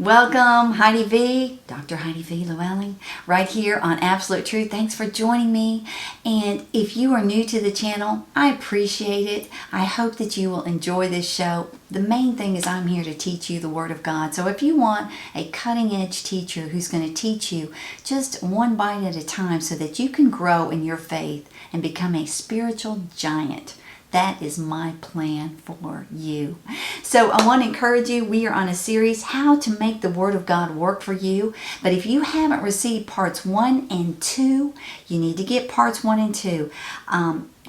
Welcome, Heidi V, Dr. Heidi V. Llewellyn, right here on Absolute Truth. Thanks for joining me. And if you are new to the channel, I appreciate it. I hope that you will enjoy this show. The main thing is I'm here to teach you the Word of God. So if you want a cutting-edge teacher who's going to teach you just one bite at a time so that you can grow in your faith and become a spiritual giant, that is my plan for you. So I want to encourage you. We are on a series, How to Make the Word of God Work for You. But if you haven't received parts 1 and 2, you need to get parts 1 and 2.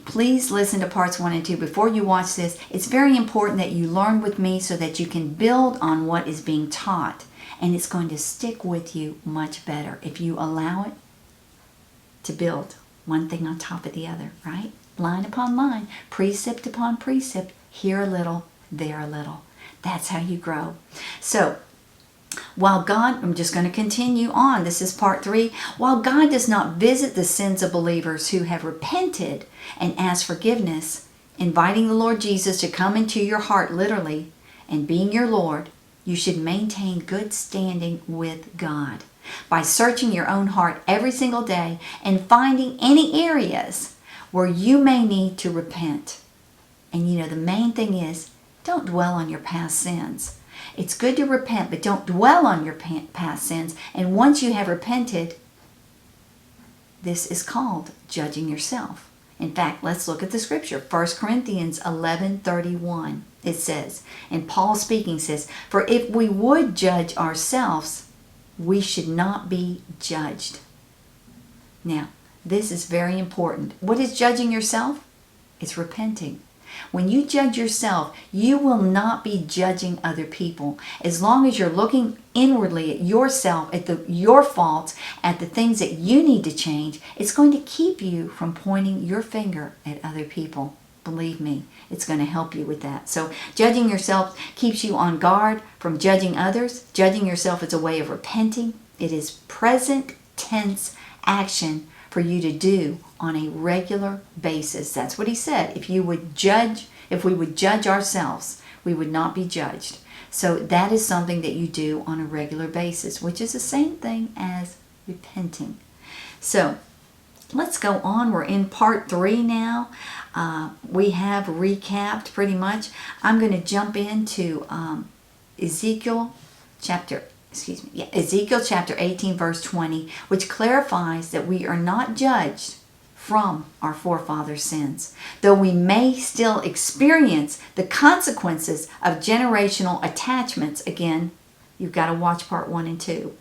Please listen to parts 1 and 2 before you watch this. It's very important that you learn with me so that you can build on what is being taught. And it's going to stick with you much better if you allow it to build one thing on top of the other, right? Line upon line, precept upon precept, here a little, there a little. That's how you grow. So, while God, I'm just going to continue on. This is part 3. While God does not visit the sins of believers who have repented and asked forgiveness, inviting the Lord Jesus to come into your heart literally and being your Lord, you should maintain good standing with God by searching your own heart every single day and finding any areas where you may need to repent. And the main thing is, don't dwell on your past sins. It's good to repent, but don't dwell on your past sins. And once you have repented, this is called judging yourself. In fact, let's look at the scripture. 1 Corinthians 11:31. It says, and Paul speaking says, for if we would judge ourselves, we should not be judged. Now, this is very important. What is judging yourself? It's repenting. When you judge yourself, you will not be judging other people. As long as you're looking inwardly at yourself, at your faults, at the things that you need to change, it's going to keep you from pointing your finger at other people. Believe me, it's going to help you with that. So judging yourself keeps you on guard from judging others. Judging yourself is a way of repenting. It is present tense action for you to do on a regular basis. That's what he said. If we would judge ourselves, we would not be judged. So that is something that you do on a regular basis, which is the same thing as repenting. So let's go on. We're in part 3 now. We have recapped pretty much. I'm going to jump into Ezekiel chapter 18, verse 20, which clarifies that we are not judged from our forefathers' sins, though we may still experience the consequences of generational attachments. Again, you've got to watch part 1 and 2.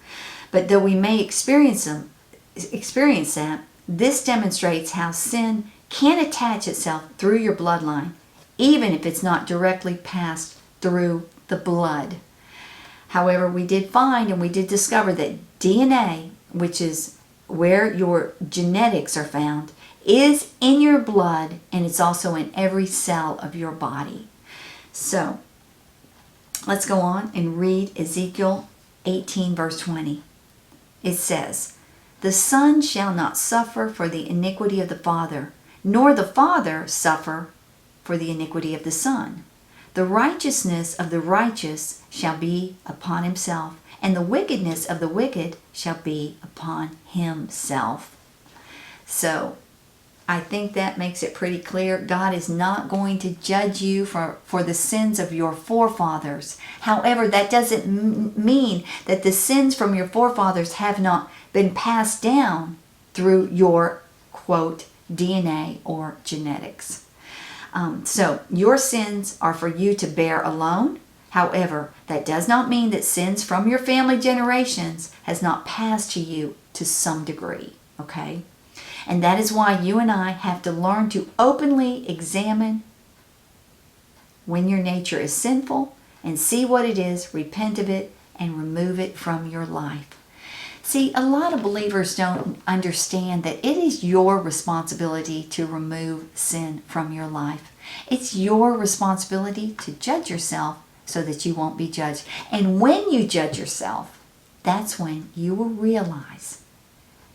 But though we may experience that, this demonstrates how sin can attach itself through your bloodline, even if it's not directly passed through the blood. However, we did find and we did discover that DNA, which is where your genetics are found, is in your blood, and it's also in every cell of your body. So, let's go on and read Ezekiel 18, verse 20. It says, the son shall not suffer for the iniquity of the father, nor the father suffer for the iniquity of the son. The righteousness of the righteous shall be upon himself, and the wickedness of the wicked shall be upon himself. So, I think that makes it pretty clear. God is not going to judge you for the sins of your forefathers. However, that doesn't mean that the sins from your forefathers have not been passed down through your, quote, DNA or genetics. So your sins are for you to bear alone. However, that does not mean that sins from your family generations has not passed to you to some degree, okay? And that is why you and I have to learn to openly examine when your nature is sinful and see what it is, repent of it, and remove it from your life. See, a lot of believers don't understand that it is your responsibility to remove sin from your life. It's your responsibility to judge yourself so that you won't be judged. And when you judge yourself, that's when you will realize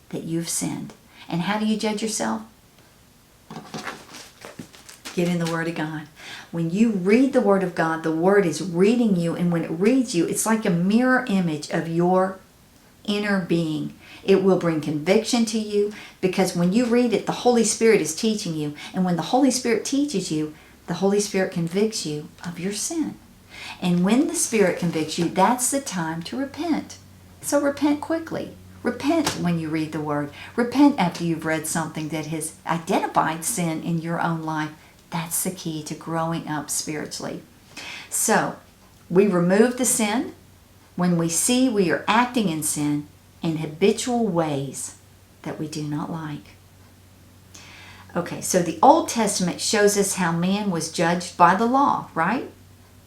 that you've sinned. And how do you judge yourself? Get in the Word of God. When you read the Word of God, the Word is reading you, and when it reads you, it's like a mirror image of your inner being. It will bring conviction to you, because when you read it, the Holy Spirit is teaching you. And when the Holy Spirit teaches you, the Holy Spirit convicts you of your sin. And when the Spirit convicts you, that's the time to repent. So repent quickly. Repent when you read the Word. Repent after you've read something that has identified sin in your own life. That's the key to growing up spiritually. So, we remove the sin when we see we are acting in sin in habitual ways that we do not like. Okay, so the Old Testament shows us how man was judged by the law, right?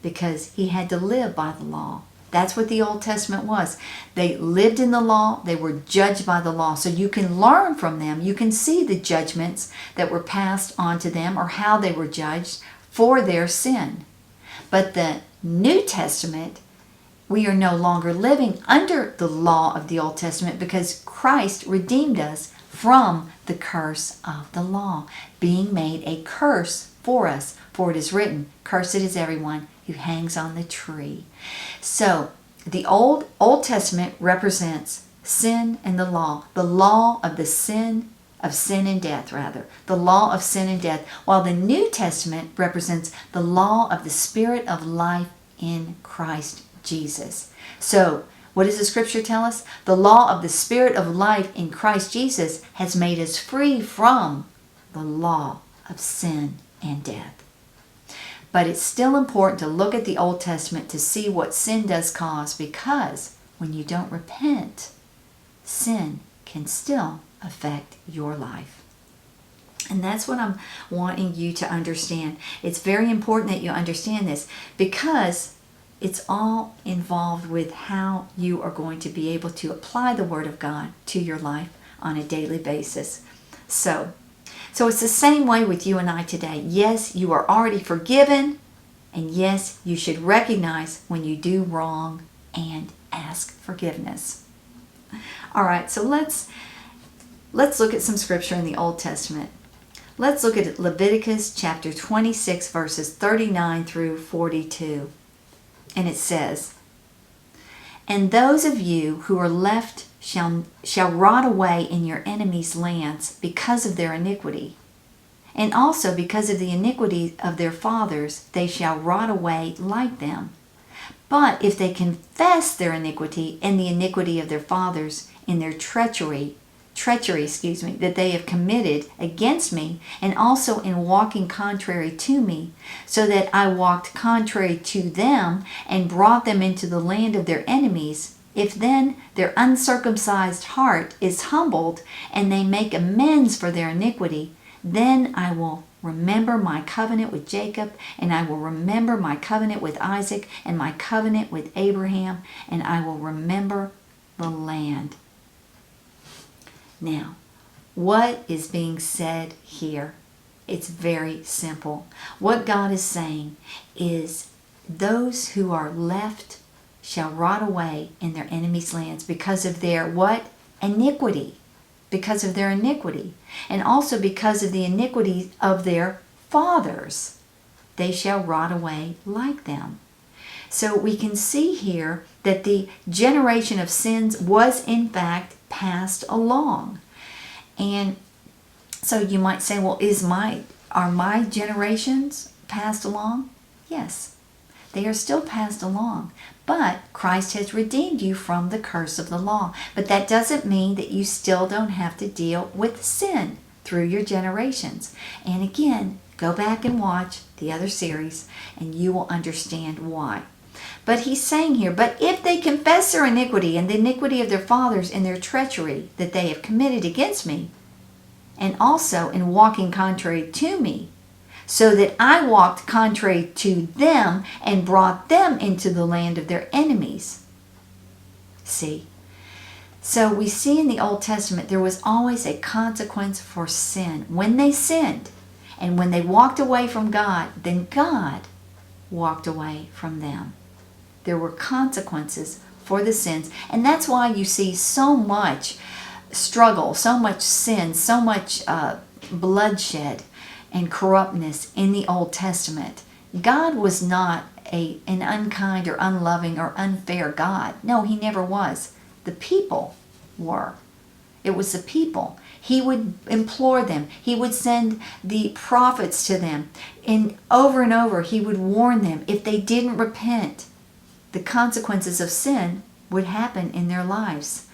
Because he had to live by the law. That's what the Old Testament was. They lived in the law. They were judged by the law. So you can learn from them. You can see the judgments that were passed on to them, or how they were judged for their sin. But the New Testament, we are no longer living under the law of the Old Testament, because Christ redeemed us from the curse of the law, being made a curse for us. For it is written, "Cursed is everyone who hangs on the tree." So the Old Testament represents sin and the law of the sin and death, rather. The law of sin and death, while the New Testament represents the law of the Spirit of life in Christ Jesus. So, what does the Scripture tell us? The law of the Spirit of life in Christ Jesus has made us free from the law of sin and death. But it's still important to look at the Old Testament to see what sin does cause, because when you don't repent, sin can still affect your life. And that's what I'm wanting you to understand. It's very important that you understand this, because it's all involved with how you are going to be able to apply the Word of God to your life on a daily basis. So it's the same way with you and I today. Yes, you are already forgiven, and yes, you should recognize when you do wrong and ask forgiveness. All right, so let's look at some scripture in the Old Testament. Let's look at Leviticus chapter 26, verses 39 through 42. And it says, "And those of you who are left shall rot away in your enemies' lands because of their iniquity. And also because of the iniquity of their fathers, they shall rot away like them. But if they confess their iniquity and the iniquity of their fathers in their treachery, that they have committed against me, and also in walking contrary to me, so that I walked contrary to them and brought them into the land of their enemies, if then their uncircumcised heart is humbled, and they make amends for their iniquity, then I will remember my covenant with Jacob, and I will remember my covenant with Isaac, and my covenant with Abraham, and I will remember the land." Now, what is being said here? It's very simple. What God is saying is, those who are left shall rot away in their enemies' lands because of their what? Iniquity. Because of their iniquity. And also because of the iniquity of their fathers. They shall rot away like them. So we can see here that the generation of sins was in fact passed along. And so you might say, well, are my generations passed along? Yes, they are still passed along. But Christ has redeemed you from the curse of the law. But that doesn't mean that you still don't have to deal with sin through your generations. And again, go back and watch the other series and you will understand why. But he's saying here, but if they confess their iniquity and the iniquity of their fathers and their treachery that they have committed against me, and also in walking contrary to me, so that I walked contrary to them and brought them into the land of their enemies. See? So we see in the Old Testament there was always a consequence for sin. When they sinned and when they walked away from God, then God walked away from them. There were consequences for the sins. And that's why you see so much struggle, so much sin, so much bloodshed and corruptness in the Old Testament. God was not an unkind or unloving or unfair God. No, he never was. The people were. It was the people. He would implore them. He would send the prophets to them. And over he would warn them if they didn't repent, the consequences of sin would happen in their lives.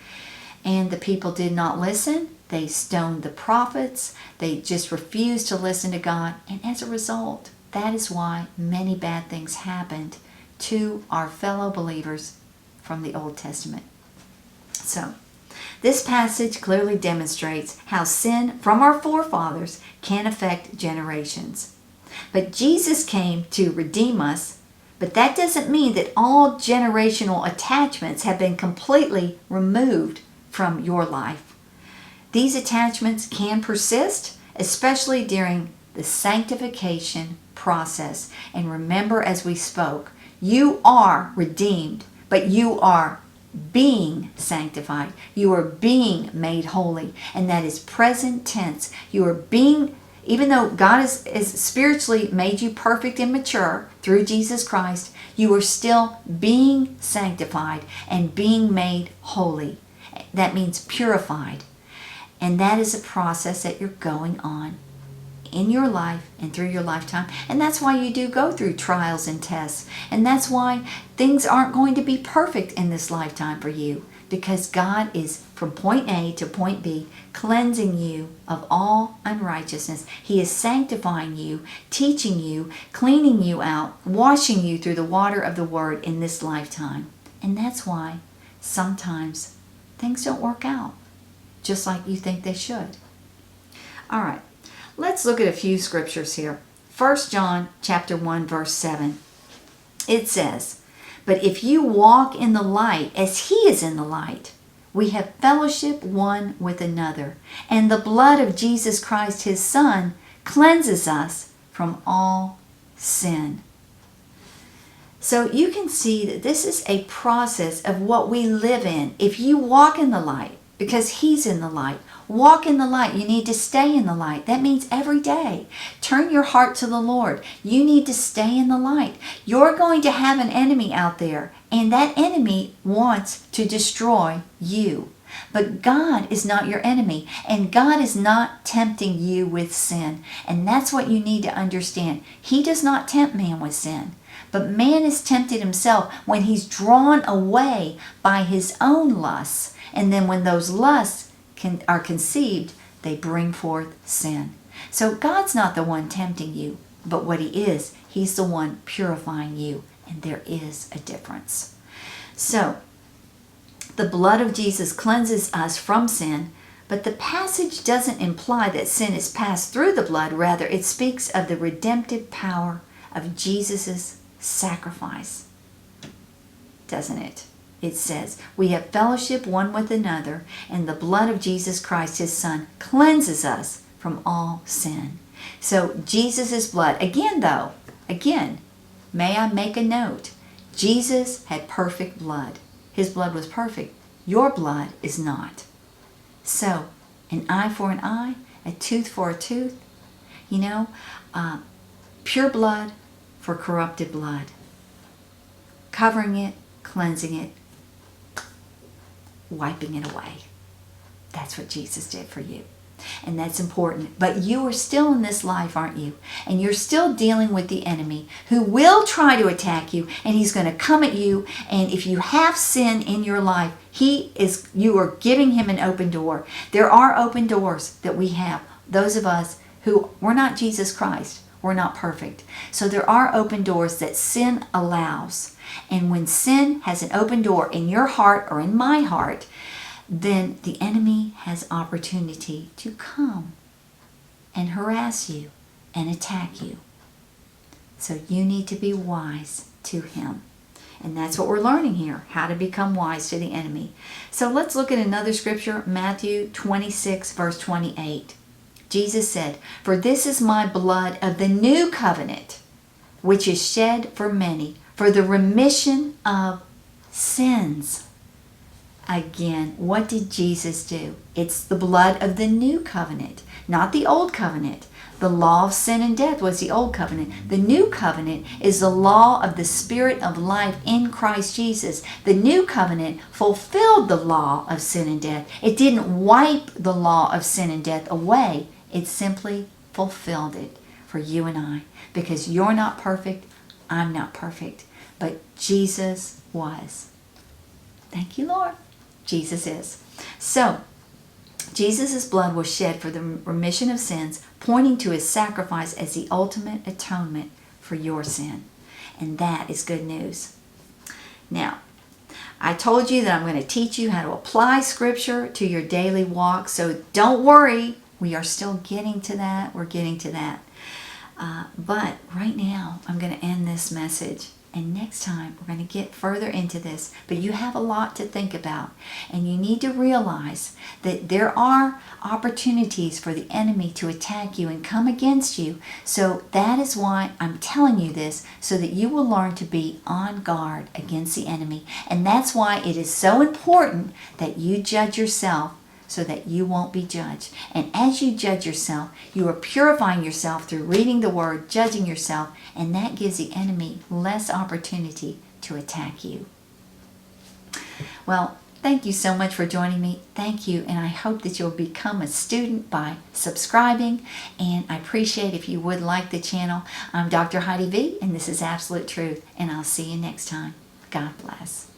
And the people did not listen. They stoned the prophets. They just refused to listen to God. And as a result, that is why many bad things happened to our fellow believers from the Old Testament. So, this passage clearly demonstrates how sin from our forefathers can affect generations. But Jesus came to redeem us, but that doesn't mean that all generational attachments have been completely removed from your life. These attachments can persist, especially during the sanctification process. And remember, as we spoke, you are redeemed, but you are being sanctified. You are being made holy, and that is present tense. You are being, even though God has spiritually made you perfect and mature through Jesus Christ, you are still being sanctified and being made holy. That means purified. And that is a process that you're going on in your life and through your lifetime. And that's why you do go through trials and tests. And that's why things aren't going to be perfect in this lifetime for you. Because God is, from point A to point B, cleansing you of all unrighteousness. He is sanctifying you, teaching you, cleaning you out, washing you through the water of the Word in this lifetime. And that's why sometimes things don't work out just like you think they should. All right. Let's look at a few scriptures here. 1 John chapter 1, verse 7. It says, "But if you walk in the light as he is in the light, we have fellowship one with another, and the blood of Jesus Christ his Son cleanses us from all sin." So you can see that this is a process of what we live in. If you walk in the light, because he's in the light, walk in the light. You need to stay in the light. That means every day. Turn your heart to the Lord. You need to stay in the light. You're going to have an enemy out there, and that enemy wants to destroy you. But God is not your enemy, and God is not tempting you with sin. And that's what you need to understand. He does not tempt man with sin. But man is tempted himself when he's drawn away by his own lusts. And then when those lusts are conceived, they bring forth sin. So God's not the one tempting you, but what he is, he's the one purifying you. And there is a difference. So, the blood of Jesus cleanses us from sin, but the passage doesn't imply that sin is passed through the blood. Rather, it speaks of the redemptive power of Jesus' sacrifice. Doesn't it? It says, "We have fellowship one with another, and the blood of Jesus Christ, his Son, cleanses us from all sin." So Jesus' blood, again, may I make a note? Jesus had perfect blood. His blood was perfect. Your blood is not. So, an eye for an eye, a tooth for a tooth, pure blood for corrupted blood. Covering it, cleansing it, wiping it away. That's what Jesus did for you. And that's important. But you are still in this life, aren't you? And you're still dealing with the enemy who will try to attack you, and he's going to come at you. And if you have sin in your life, you are giving him an open door. There are open doors that we have. Those of us who we're not Jesus Christ, we're not perfect. So there are open doors that sin allows. And when sin has an open door in your heart or in my heart, then the enemy has opportunity to come and harass you and attack you. So you need to be wise to him. And that's what we're learning here, how to become wise to the enemy. So let's look at another scripture, Matthew 26, verse 28. Jesus said, "For this is my blood of the new covenant, which is shed for many, for the remission of sins." Again, what did Jesus do? It's the blood of the new covenant, not the old covenant. The law of sin and death was the old covenant. The new covenant is the law of the Spirit of life in Christ Jesus. The new covenant fulfilled the law of sin and death. It didn't wipe the law of sin and death away. It simply fulfilled it for you and I. Because you're not perfect, I'm not perfect. But Jesus was. Thank you, Lord. Jesus is. So, Jesus' blood was shed for the remission of sins, pointing to his sacrifice as the ultimate atonement for your sin. And that is good news. Now, I told you that I'm going to teach you how to apply Scripture to your daily walk, so don't worry. We are still getting to that. We're getting to that. But right now, I'm going to end this message. And next time, we're going to get further into this. But you have a lot to think about. And you need to realize that there are opportunities for the enemy to attack you and come against you. So that is why I'm telling you this, so that you will learn to be on guard against the enemy. And that's why it is so important that you judge yourself, so that you won't be judged. And as you judge yourself, you are purifying yourself through reading the Word, judging yourself, and that gives the enemy less opportunity to attack you. Well, thank you so much for joining me. Thank you, and I hope that you'll become a student by subscribing, and I appreciate if you would like the channel. I'm Dr. Heidi V, and this is Absolute Truth, and I'll see you next time. God bless.